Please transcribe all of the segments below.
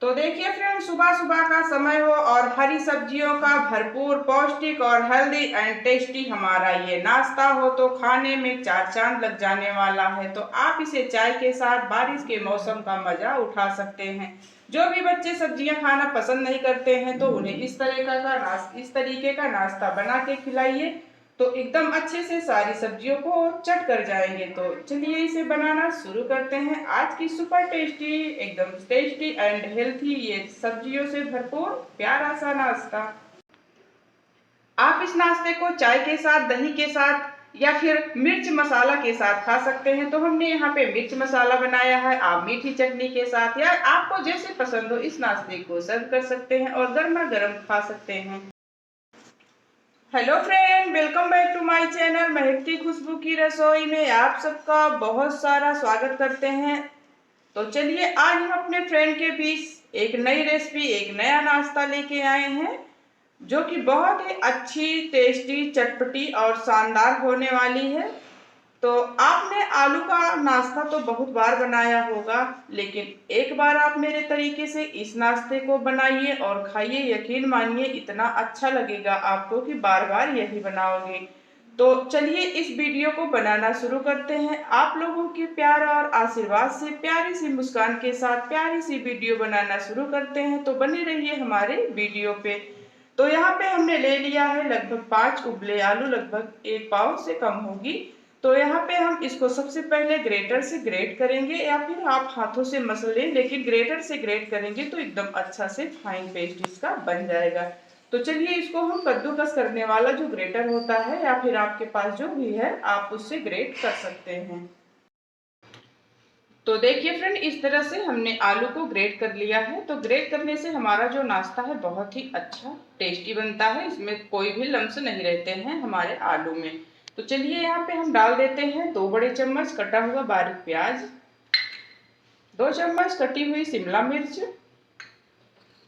तो देखिए फ्रेंड, सुबह सुबह का समय हो और हरी सब्जियों का भरपूर पौष्टिक और हेल्दी एंड टेस्टी हमारा ये नाश्ता हो तो खाने में चार चांद लग जाने वाला है। तो आप इसे चाय के साथ बारिश के मौसम का मजा उठा सकते हैं। जो भी बच्चे सब्जियां खाना पसंद नहीं करते हैं तो उन्हें इस तरीके का नाश्ता बना के खिलाइए, तो एकदम अच्छे से सारी सब्जियों को चट कर जाएंगे। तो चलिए इसे बनाना शुरू करते हैं। आज की सुपर टेस्टी, एकदम टेस्टी एंड हेल्थी ये सब्जियों से भरपूर प्यारा सा नाश्ता। आप इस नाश्ते को चाय के साथ, दही के साथ या फिर मिर्च मसाला के साथ खा सकते हैं। तो हमने यहाँ पे मिर्च मसाला बनाया है, आप मीठी चटनी के साथ या आपको जैसे पसंद हो इस नाश्ते को सर्व कर सकते हैं और गर्मा गर्म खा सकते हैं। Hello friend, welcome back to my channel महकती खुशबू की रसोई में आप सबका बहुत सारा स्वागत करते हैं। तो चलिए आज हम अपने फ्रेंड के बीच एक नई रेसिपी, एक नया नाश्ता लेके आए हैं जो कि बहुत ही अच्छी, टेस्टी, चटपटी और शानदार होने वाली है। तो आपने आलू का नाश्ता तो बहुत बार बनाया होगा, लेकिन एक बार आप मेरे तरीके से इस नाश्ते को बनाइए और खाइए, यकीन मानिए इतना अच्छा लगेगा आपको कि बार बार यही बनाओगे। तो चलिए इस वीडियो को बनाना शुरू करते हैं। आप लोगों के प्यार और आशीर्वाद से प्यारी सी मुस्कान के साथ प्यारी सी वीडियो बनाना शुरू करते हैं। तो बने रहिए हमारे वीडियो पे। तो यहाँ पे हमने ले लिया है लगभग 5 उबले आलू, लगभग 1 पाव से कम होगी। तो यहाँ पे हम इसको सबसे पहले ग्रेटर से ग्रेट करेंगे या फिर आप हाथों से मसल लें, लेकिन ग्रेटर से ग्रेट करेंगे तो एकदम अच्छा से फाइन पेस्ट इसका बन जाएगा। तो चलिए इसको हम कद्दूकस करने वाला जो ग्रेटर होता है या फिर आपके पास जो भी है आप उससे ग्रेट कर सकते हैं। तो देखिए फ्रेंड, इस तरह से हमने आलू को ग्रेट कर लिया है। तो ग्रेट करने से हमारा जो नाश्ता है बहुत ही अच्छा टेस्टी बनता है, इसमें कोई भी लम्स नहीं रहते हैं हमारे आलू में। तो चलिए यहाँ पे हम डाल देते हैं 2 बड़े चम्मच कटा हुआ बारीक प्याज, 2 चम्मच कटी हुई शिमला मिर्च,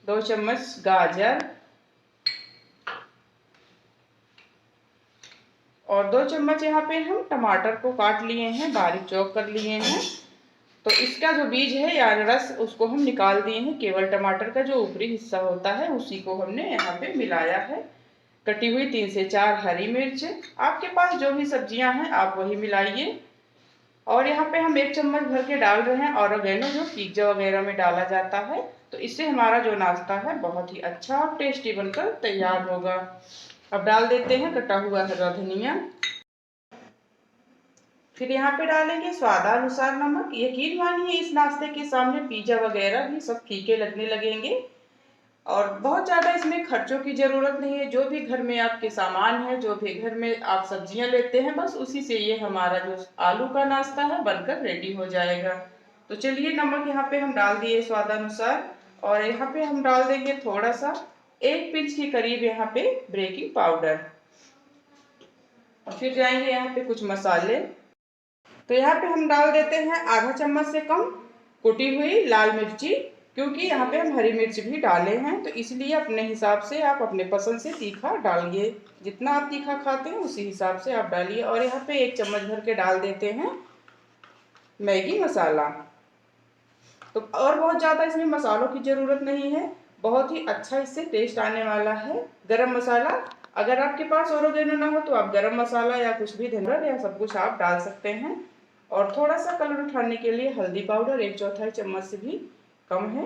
2 चम्मच गाजर और 2 चम्मच यहाँ पे हम टमाटर को काट लिए हैं, बारीक चॉप कर लिए हैं। तो इसका जो बीज है या रस उसको हम निकाल दिए हैं, केवल टमाटर का जो ऊपरी हिस्सा होता है उसी को हमने यहाँ पे मिलाया है। कटी हुई 3 से 4 हरी मिर्च, आपके पास जो भी सब्जियां हैं आप वही मिलाइए। और यहाँ पे हम 1 चम्मच भर के डाल रहे हैं ऑरिगेनो, जो पिज्जा वगैरह में डाला जाता है। तो इससे हमारा जो नाश्ता है बहुत ही अच्छा और टेस्टी बनकर तैयार होगा। अब डाल देते हैं कटा हुआ हरा धनिया, फिर यहाँ पे डालेंगे स्वादानुसार नमक। यकीन मानिए इस नाश्ते के सामने पिज्जा वगैरह भी सब फीके लगने लगेंगे और बहुत ज़्यादा इसमें खर्चों की ज़रूरत नहीं है। जो भी घर में आपके सामान है, जो भी घर में आप सब्जियां लेते हैं, बस उसी से ये हमारा जो आलू का नाश्ता है बनकर रेडी हो जाएगा। तो चलिए नमक यहाँ पे हम डाल दिए स्वादानुसार और यहाँ पे हम डाल देंगे थोड़ा सा, 1 पिंच के करीब यहाँ पे बेकिंग पाउडर। और फिर जाएंगे यहाँ पे कुछ मसाले। तो यहाँ पे हम डाल देते हैं आधा चम्मच से कम कुटी हुई लाल मिर्ची, क्योंकि यहाँ पे हम हरी मिर्च भी डाले हैं तो इसलिए अपने हिसाब से आप अपने पसंद से तीखा डालिए। जितना आप तीखा खाते हैं उसी हिसाब से आप डालिए। और यहाँ पे 1 चम्मच भर के डाल देते हैं मैगी मसाला। तो और बहुत ज़्यादा इसमें मसालों की ज़रूरत नहीं है, बहुत ही अच्छा इससे टेस्ट आने वाला है। गरम मसाला, अगर आपके पास ओरिगेनो ना हो तो आप गरम मसाला या कुछ भी धनिया या सब कुछ आप डाल सकते हैं। और थोड़ा सा कलर उठाने के लिए हल्दी पाउडर 1/4 चम्मच से भी कम है।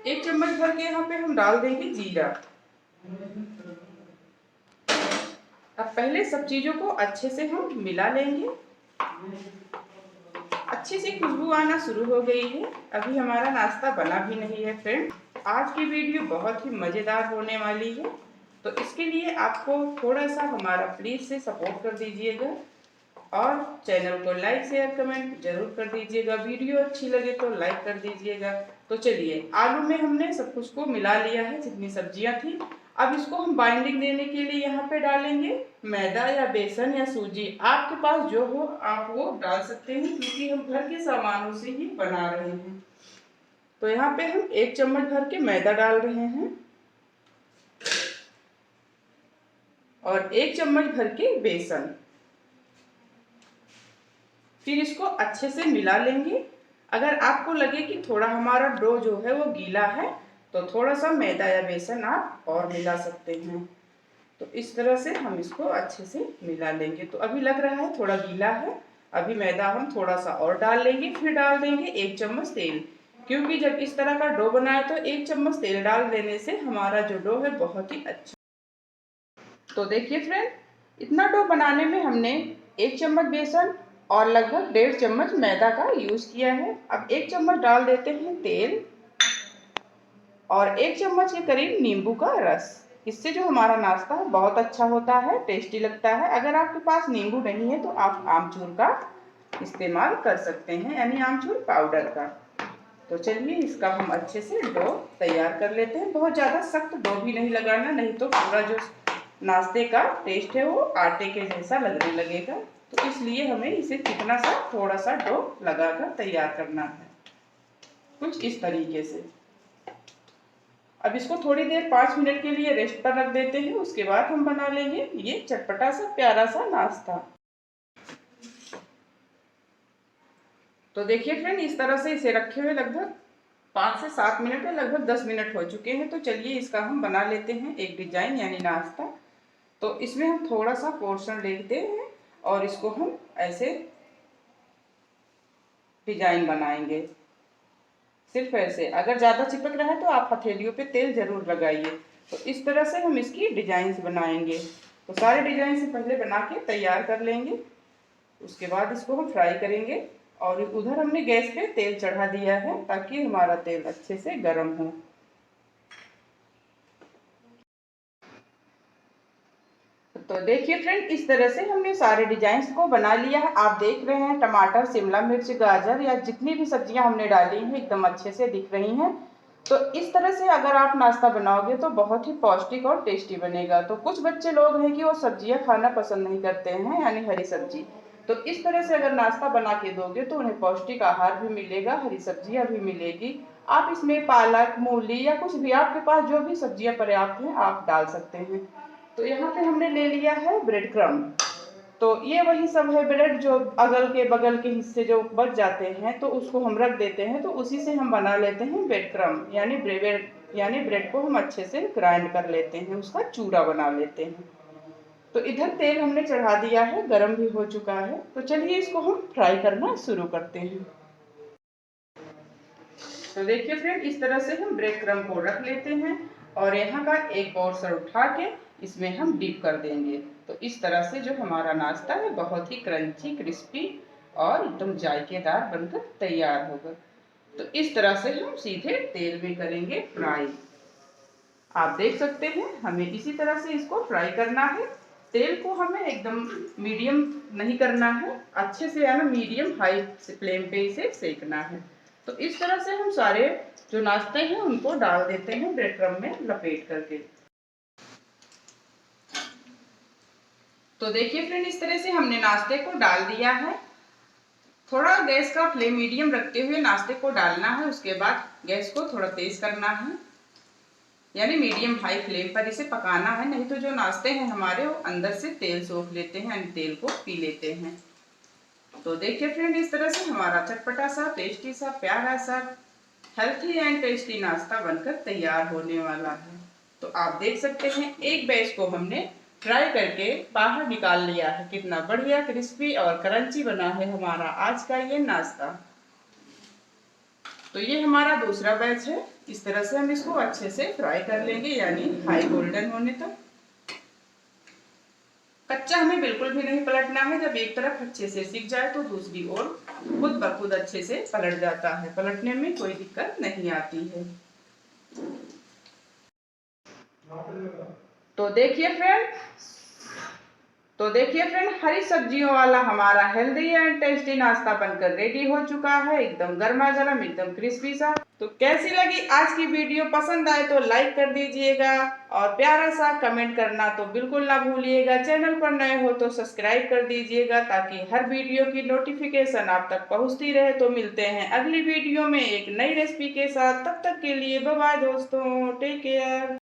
1 चम्मच भर के यहाँ पे हम डाल देंगे जीरा। अब पहले सब चीजों को अच्छे से हम मिला लेंगे। अच्छी सी खुशबू आना शुरू हो गई है, अभी हमारा नाश्ता बना भी नहीं है फ्रेंड। आज की वीडियो बहुत ही मज़ेदार होने वाली है, तो इसके लिए आपको थोड़ा सा हमारा प्लीज़ से सपोर्ट कर दीजिएगा और चैनल को लाइक शेयर कमेंट जरूर कर दीजिएगा। वीडियो अच्छी लगे तो लाइक कर दीजिएगा। तो चलिए आलू में हमने सब कुछ को मिला लिया है जितनी सब्जियां थी। अब इसको हम बाइंडिंग देने के लिए यहाँ पे डालेंगे मैदा या बेसन या सूजी, आपके पास जो हो आप वो डाल सकते हैं, क्योंकि हम घर के सामानों से ही बना रहे हैं। तो यहाँ पे हम 1 चम्मच भर के मैदा डाल रहे हैं और 1 चम्मच भर के बेसन, फिर इसको अच्छे से मिला लेंगे। अगर आपको लगे कि थोड़ा हमारा डो जो है वो गीला है तो थोड़ा सा मैदा या बेसन आप और मिला सकते हैं। तो इस तरह से हम इसको अच्छे से मिला लेंगे। तो अभी लग रहा है थोड़ा गीला है, अभी मैदा हम थोड़ा सा और डाल लेंगे, फिर डाल देंगे 1 चम्मच तेल, क्योंकि जब इस तरह का डो बनाए तो 1 चम्मच तेल डाल देने से हमारा जो डो है बहुत ही अच्छा। तो देखिए फ्रेंड, इतना डो बनाने में हमने 1 चम्मच बेसन और लगभग 1.5 चम्मच मैदा का यूज किया है। अब 1 चम्मच डाल देते हैं तेल और 1 चम्मच के करीब नींबू का रस। इससे जो हमारा नाश्ता है बहुत अच्छा होता है, टेस्टी लगता है। अगर आपके पास नींबू नहीं है तो आप आमचूर का इस्तेमाल कर सकते हैं, यानी आमचूर पाउडर का। तो चलिए इसका हम अच्छे से डो तैयार कर लेते हैं। बहुत ज़्यादा सख्त डो भी नहीं लगाना, नहीं तो पूरा जो नाश्ते का टेस्ट है वो आटे के जैसा लगने लगेगा। तो इसलिए हमें इसे चिकना सा थोड़ा सा डो लगाकर तैयार करना है, कुछ इस तरीके से। अब इसको थोड़ी देर 5 मिनट के लिए रेस्ट पर रख देते हैं, उसके बाद हम बना लेंगे ये चटपटा सा प्यारा सा नाश्ता। तो देखिए फ्रेंड, इस तरह से इसे रखे हुए लगभग 5 से 7 मिनट या लगभग 10 मिनट हो चुके हैं। तो चलिए इसका हम बना लेते हैं एक डिजाइन यानी नाश्ता। तो इसमें हम थोड़ा सा पोर्शन लेते हैं और इसको हम ऐसे डिजाइन बनाएंगे, सिर्फ ऐसे। अगर ज़्यादा चिपक रहा है तो आप हथेलियों पे तेल जरूर लगाइए। तो इस तरह से हम इसकी डिजाइन बनाएंगे। तो सारे डिजाइन से पहले बना के तैयार कर लेंगे, उसके बाद इसको हम फ्राई करेंगे। और उधर हमने गैस पे तेल चढ़ा दिया है ताकि हमारा तेल अच्छे से गर्म हो। तो देखिए फ्रेंड, इस तरह से हमने सारे डिजाइन को बना लिया है। आप देख रहे हैं टमाटर, शिमला मिर्च, गाजर या जितनी भी सब्जियां हमने डाली हैं एकदम अच्छे से दिख रही हैं। तो इस तरह से अगर आप नाश्ता बनाओगे तो बहुत ही पौष्टिक और टेस्टी बनेगा। तो कुछ बच्चे लोग हैं कि वो सब्जियां खाना पसंद नहीं करते हैं, यानी हरी सब्जी। तो इस तरह से अगर नाश्ता बना के दोगे तो उन्हें पौष्टिक आहार भी मिलेगा, हरी सब्जियां भी मिलेगी। आप इसमें पालक, मूली या कुछ भी आपके पास जो भी सब्जियां पर्याप्त हैं आप डाल सकते हैं। तो यहाँ पे हमने ले लिया है ब्रेड क्रम। तो ये वही सब है ब्रेड जो अगल के बगल के हिस्से जो बच जाते हैं तो उसको हम रख देते हैं। तो उसी से हम बना लेते हैं ब्रेड क्रम, यानी ब्रेड को हम अच्छे से ग्राइंड कर लेते हैं, उसका चूरा बना लेते हैं। तो इधर तेल हमने चढ़ा दिया है, गरम भी हो चुका है। तो चलिए इसको हम फ्राई करना शुरू करते हैं। तो देखिए फ्रेंड, इस तरह से हम ब्रेड क्रम को रख लेते हैं और यहाँ का एक पोर्शन उठा के इसमें हम डिप कर देंगे। तो इस तरह से जो हमारा नाश्ता है बहुत ही क्रंची, क्रिस्पी और एकदम जायकेदार बनकर तैयार होगा। तो इस तरह से हम सीधे तेल में करेंगे फ्राई। आप देख सकते हैं हमें इसी तरह से इसको फ्राई करना है। तेल को हमें एकदम मीडियम नहीं करना है, अच्छे से है ना मीडियम हाई फ्लेम पे इसे सेकना है। तो इस तरह से हम सारे जो नाश्ते हैं उनको डाल देते हैं ब्रेड क्रम में लपेट करके। तो देखिए फ्रेंड, इस तरह से हमने नाश्ते को डाल दिया है। थोड़ा गैस का फ्लेम मीडियम रखते हुए नाश्ते को डालना है, उसके बाद गैस को थोड़ा तेज करना है, यानी मीडियम हाई फ्लेम पर इसे पकाना है। नहीं तो जो नाश्ते हैं हमारे वो अंदर से तेल सोख लेते हैं, यानी तेल को पी लेते हैं। तो देखिए फ्रेंड, इस तरह से हमारा चटपटा सा, टेस्टी सा, प्यारा सा, हेल्थी एंड टेस्टी नाश्ता बनकर तैयार होने वाला है। तो आप देख सकते हैं एक बैच को हमने फ्राई करके बाहर निकाल लिया है। कितना बढ़िया क्रिस्पी और क्रंची बना है हमारा आज का ये नाश्ता। तो ये हमारा दूसरा बैच है। इस तरह से हम इसको अच्छे से फ्राई कर लेंगे, यानी हाई गोल्डन होने तक। कच्चा हमें बिल्कुल भी नहीं पलटना है। जब एक तरफ अच्छे से सिक जाए तो दूसरी ओर खुद ब खुद अच्छे से पलट जाता है, पलटने में कोई दिक्कत नहीं आती है। तो देखिए फ्रेंड, हरी सब्जियों वाला हमारा हेल्दी एंड टेस्टी नाश्ता बनकर रेडी हो चुका है, एकदम गर्मा गर्म, एकदम क्रिस्पी सा। तो कैसी लगी आज की वीडियो? पसंद आए तो लाइक कर दीजिएगा और प्यारा सा कमेंट करना तो बिल्कुल ना भूलिएगा। चैनल पर नए हो तो सब्सक्राइब कर दीजिएगा ताकि हर वीडियो की नोटिफिकेशन आप तक पहुंचती रहे। तो मिलते हैं अगली वीडियो में एक नई रेसिपी के साथ। तब तक के लिए बाय बाय दोस्तों, टेक केयर।